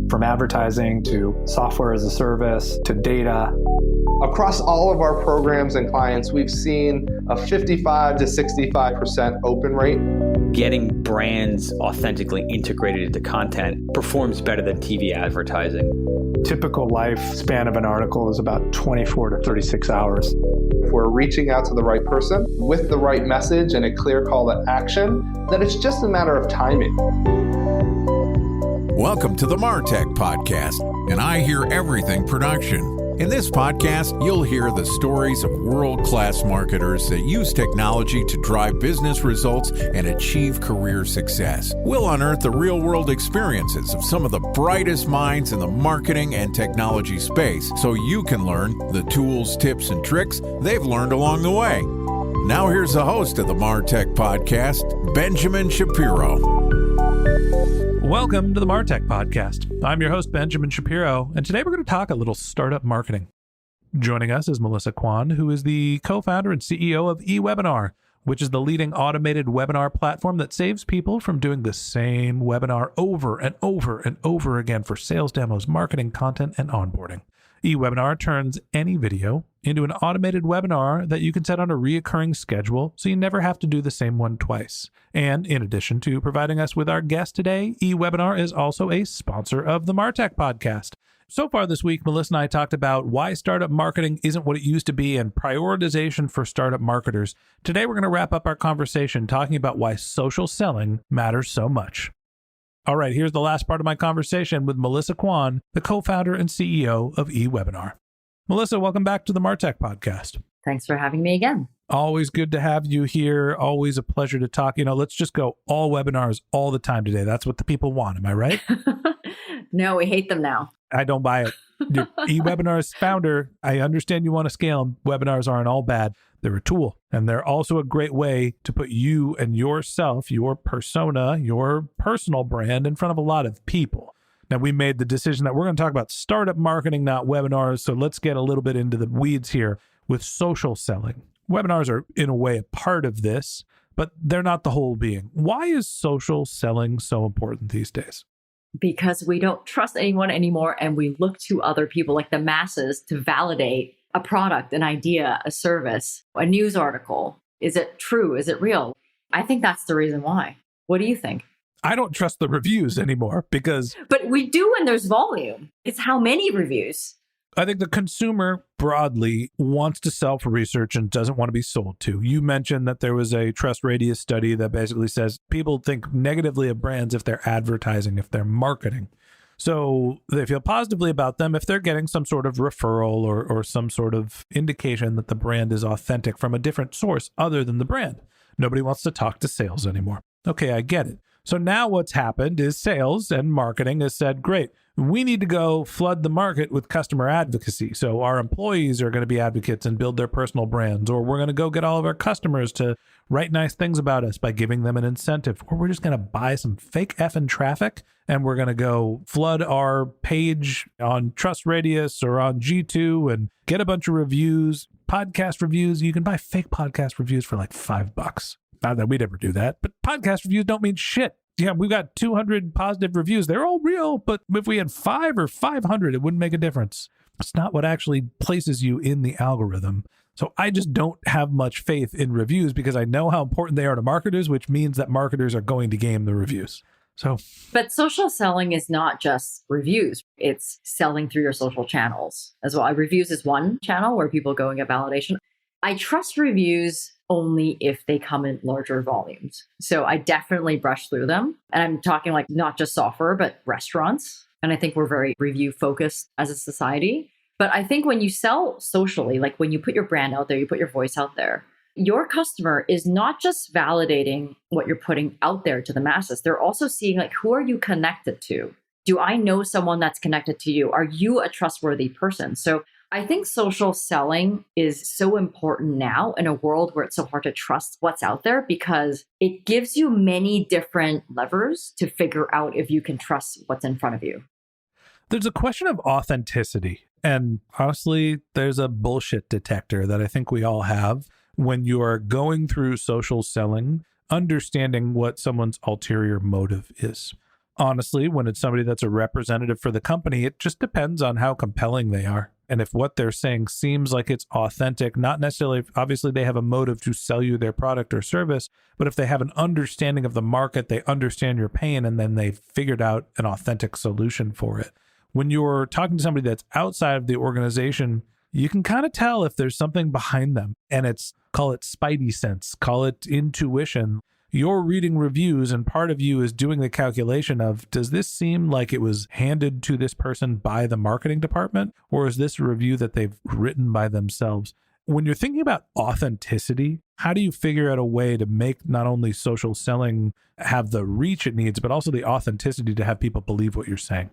From advertising to software as a service to data. Across all of our programs and clients, we've seen a 55 to 65% open rate. Getting brands authentically integrated into content performs better than TV advertising. Typical lifespan of an article is about 24 to 36 hours. If we're reaching out to the right person with the right message and a clear call to action, then it's just a matter of timing. Welcome to the MarTech Podcast, and I Hear Everything production. In this podcast, you'll hear the stories of world-class marketers that use technology to drive business results and achieve career success. We'll unearth the real-world experiences of some of the brightest minds in the marketing and technology space so you can learn the tools, tips, and tricks they've learned along the way. Now here's the host of the MarTech Podcast, Benjamin Shapiro. Welcome to the MarTech Podcast. I'm your host, Benjamin Shapiro, and today we're going to talk a little startup marketing. Joining us is Melissa Kwan, who is the co-founder and CEO of eWebinar, which is the leading automated webinar platform that saves people from doing the same webinar over and over and over again for sales demos, marketing, content, and onboarding. eWebinar turns any video into an automated webinar that you can set on a reoccurring schedule so you never have to do the same one twice. And in addition to providing us with our guest today, eWebinar is also a sponsor of the MarTech Podcast. So far this week, Melissa and I talked about why startup marketing isn't what it used to be and prioritization for startup marketers. Today, we're going to wrap up our conversation talking about why social selling matters so much. All right, here's the last part of my conversation with Melissa Kwan, the co-founder and CEO of eWebinar. Melissa, welcome back to the MarTech Podcast. Thanks for having me again. Always good to have you here. Always a pleasure to talk. Let's just go all webinars all the time today. That's what the people want. Am I right? No, we hate them now. I don't buy it. Your eWebinar's founder, I understand you want to scale them. Webinars aren't all bad. They're a tool, and they're also a great way to put you and yourself, your persona, your personal brand in front of a lot of people. Now, we made the decision that we're going to talk about startup marketing, not webinars. So let's get a little bit into the weeds here with social selling. Webinars are, in a way, a part of this, but they're not the whole being. Why is social selling so important these days? Because we don't trust anyone anymore, and we look to other people, like the masses, to validate a product, an idea, a service, a news article. Is it true? Is it real? I think that's the reason why. What do you think? I don't trust the reviews anymore because... But we do when there's volume. It's how many reviews. I think the consumer broadly wants to sell for research and doesn't want to be sold to. You mentioned that there was a Trust Radius study that basically says people think negatively of brands if they're advertising, if they're marketing. So they feel positively about them if they're getting some sort of referral or some sort of indication that the brand is authentic from a different source other than the brand. Nobody wants to talk to sales anymore. Okay, I get it. So now what's happened is sales and marketing has said, great, we need to go flood the market with customer advocacy. So our employees are going to be advocates and build their personal brands, or we're going to go get all of our customers to write nice things about us by giving them an incentive, or we're just going to buy some fake effing traffic and we're going to go flood our page on Trust Radius or on G2 and get a bunch of reviews, podcast reviews. You can buy fake podcast reviews for like $5. Not that we'd ever do that, but podcast reviews don't mean shit. Yeah, we've got 200 positive reviews. They're all real, but if we had 5 or 500, it wouldn't make a difference. It's not what actually places you in the algorithm. So I just don't have much faith in reviews because I know how important they are to marketers, which means that marketers are going to game the reviews. But social selling is not just reviews. It's selling through your social channels as well. Reviews is one channel where people go and get validation. I trust reviews only if they come in larger volumes. So I definitely brush through them. And I'm talking like not just software, but restaurants. And I think we're very review focused as a society. But I think when you sell socially, like when you put your brand out there, you put your voice out there, your customer is not just validating what you're putting out there to the masses. They're also seeing like, who are you connected to? Do I know someone that's connected to you? Are you a trustworthy person? So I think social selling is so important now in a world where it's so hard to trust what's out there because it gives you many different levers to figure out if you can trust what's in front of you. There's a question of authenticity. And honestly, there's a bullshit detector that I think we all have when you are going through social selling understanding what someone's ulterior motive is. Honestly, when it's somebody that's a representative for the company, it just depends on how compelling they are. And if what they're saying seems like it's authentic, not necessarily, obviously they have a motive to sell you their product or service, but if they have an understanding of the market, they understand your pain, and then they've figured out an authentic solution for it. When you're talking to somebody that's outside of the organization, you can kind of tell if there's something behind them. And call it spidey sense, call it intuition. You're reading reviews, and part of you is doing the calculation of, does this seem like it was handed to this person by the marketing department, or is this a review that they've written by themselves? When you're thinking about authenticity, how do you figure out a way to make not only social selling have the reach it needs, but also the authenticity to have people believe what you're saying?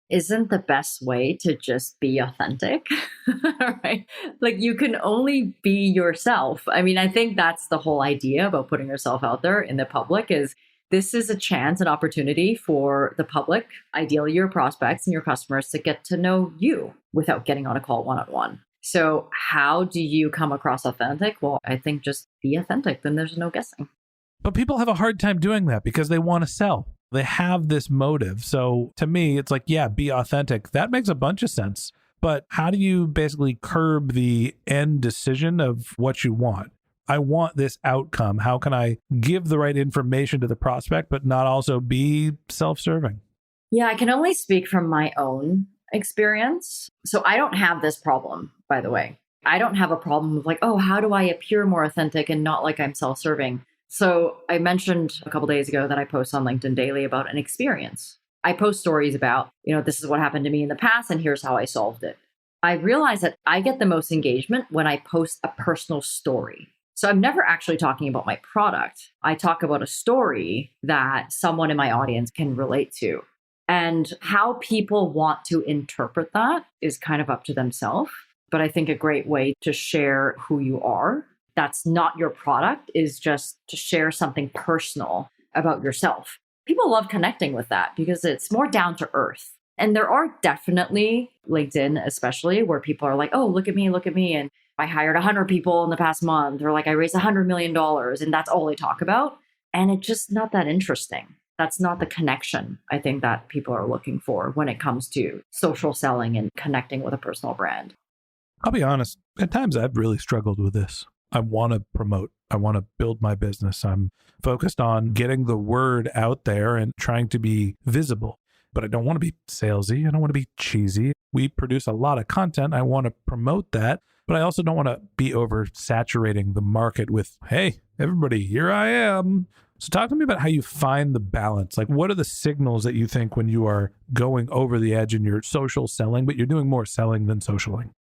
Isn't the best way to just be authentic, right? Like, you can only be yourself. I mean, I think that's the whole idea about putting yourself out there in the public is this is a chance, an opportunity for the public, ideally your prospects and your customers, to get to know you without getting on a call one-on-one. So how do you come across authentic? Well, I think just be authentic, then there's no guessing. But people have a hard time doing that because they want to sell. They have this motive. So to me, it's like, yeah, be authentic. That makes a bunch of sense. But how do you basically curb the end decision of what you want? I want this outcome. How can I give the right information to the prospect, but not also be self-serving? Yeah, I can only speak from my own experience. So I don't have this problem, by the way. I don't have a problem with like, oh, how do I appear more authentic and not like I'm self-serving? So I mentioned a couple days ago that I post on LinkedIn daily about an experience. I post stories about, this is what happened to me in the past and here's how I solved it. I realize that I get the most engagement when I post a personal story. So I'm never actually talking about my product. I talk about a story that someone in my audience can relate to. And how people want to interpret that is kind of up to themselves. But I think a great way to share who you are, that's not your product, is just to share something personal about yourself. People love connecting with that because it's more down to earth. And there are definitely, LinkedIn especially, where people are like, oh, look at me. And I hired 100 people in the past month, or like I raised $100 million, and that's all they talk about. And it's just not that interesting. That's not the connection I think that people are looking for when it comes to social selling and connecting with a personal brand. I'll be honest, at times I've really struggled with this. I want to promote. I want to build my business. I'm focused on getting the word out there and trying to be visible. But I don't want to be salesy. I don't want to be cheesy. We produce a lot of content. I want to promote that. But I also don't want to be oversaturating the market with, hey, everybody, here I am. So talk to me about how you find the balance. Like, what are the signals that you think when you are going over the edge in your social selling, but you're doing more selling than socialing?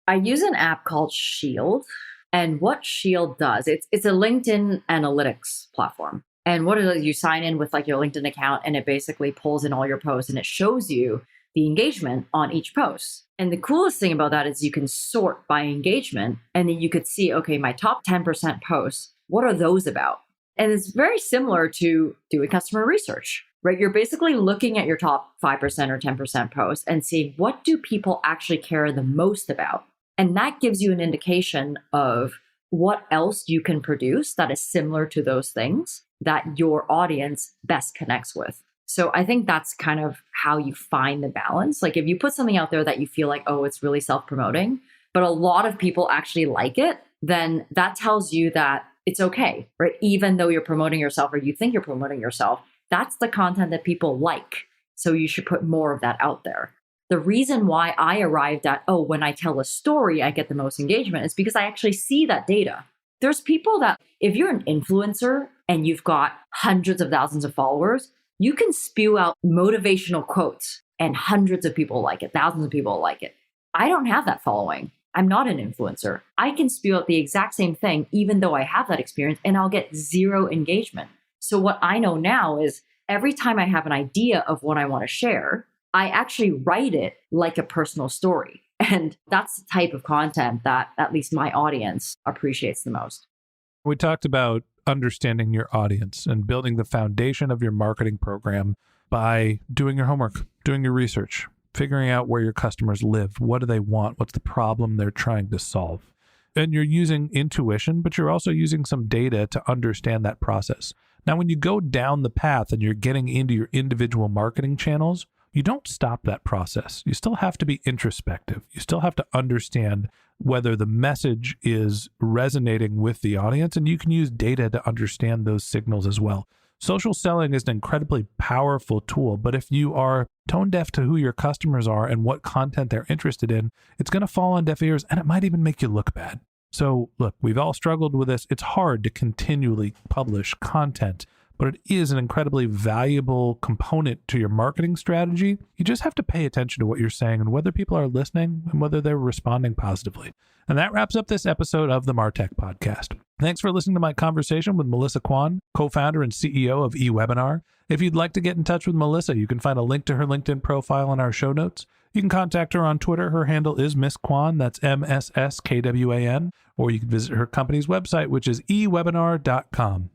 I use an app called Shield. And what Shield does, it's a LinkedIn analytics platform. And what it is, you sign in with like your LinkedIn account, and it basically pulls in all your posts and it shows you the engagement on each post. And the coolest thing about that is you can sort by engagement, and then you could see, okay, my top 10% posts, what are those about? And it's very similar to doing customer research, right? You're basically looking at your top 5% or 10% posts and seeing what do people actually care the most about. And that gives you an indication of what else you can produce that is similar to those things that your audience best connects with. So I think that's kind of how you find the balance. Like if you put something out there that you feel like, oh, it's really self-promoting, but a lot of people actually like it, then that tells you that it's okay, right? Even though you're promoting yourself or you think you're promoting yourself, that's the content that people like. So you should put more of that out there. The reason why I arrived at, oh, when I tell a story, I get the most engagement is because I actually see that data. There's people that, if you're an influencer and you've got hundreds of thousands of followers, you can spew out motivational quotes and hundreds of people like it, thousands of people like it. I don't have that following. I'm not an influencer. I can spew out the exact same thing, even though I have that experience, and I'll get zero engagement. So what I know now is every time I have an idea of what I want to share, I actually write it like a personal story. And that's the type of content that at least my audience appreciates the most. We talked about understanding your audience and building the foundation of your marketing program by doing your homework, doing your research, figuring out where your customers live. What do they want? What's the problem they're trying to solve? And you're using intuition, but you're also using some data to understand that process. Now, when you go down the path and you're getting into your individual marketing channels, you don't stop that process. You still have to be introspective. You still have to understand whether the message is resonating with the audience, and you can use data to understand those signals as well. Social selling is an incredibly powerful tool, but if you are tone deaf to who your customers are and what content they're interested in, it's going to fall on deaf ears, and it might even make you look bad. So look, we've all struggled with this. It's hard to continually publish content, but it is an incredibly valuable component to your marketing strategy. You just have to pay attention to what you're saying and whether people are listening and whether they're responding positively. And that wraps up this episode of the MarTech Podcast. Thanks for listening to my conversation with Melissa Kwan, co-founder and CEO of eWebinar. If you'd like to get in touch with Melissa, you can find a link to her LinkedIn profile in our show notes. You can contact her on Twitter. Her handle is Miss Kwan. That's MSSKWAN. Or you can visit her company's website, which is ewebinar.com.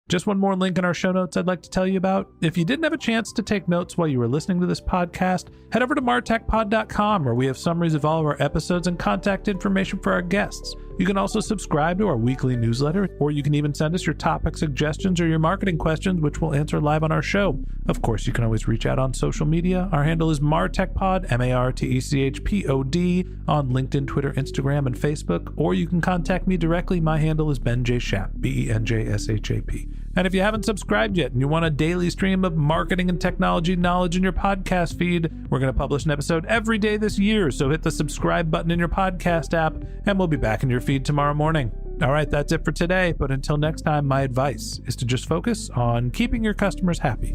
Just one more link in our show notes I'd like to tell you about. If you didn't have a chance to take notes while you were listening to this podcast, head over to martechpod.com, where we have summaries of all of our episodes and contact information for our guests. You can also subscribe to our weekly newsletter, or you can even send us your topic suggestions or your marketing questions, which we'll answer live on our show. Of course, you can always reach out on social media. Our handle is MarTechPod, MarTechPod, on LinkedIn, Twitter, Instagram, and Facebook, or you can contact me directly. My handle is Ben J. Shap, BenJShap. And if you haven't subscribed yet and you want a daily stream of marketing and technology knowledge in your podcast feed, we're going to publish an episode every day this year. So hit the subscribe button in your podcast app, and we'll be back in your feed tomorrow morning. All right, that's it for today. But until next time, my advice is to just focus on keeping your customers happy.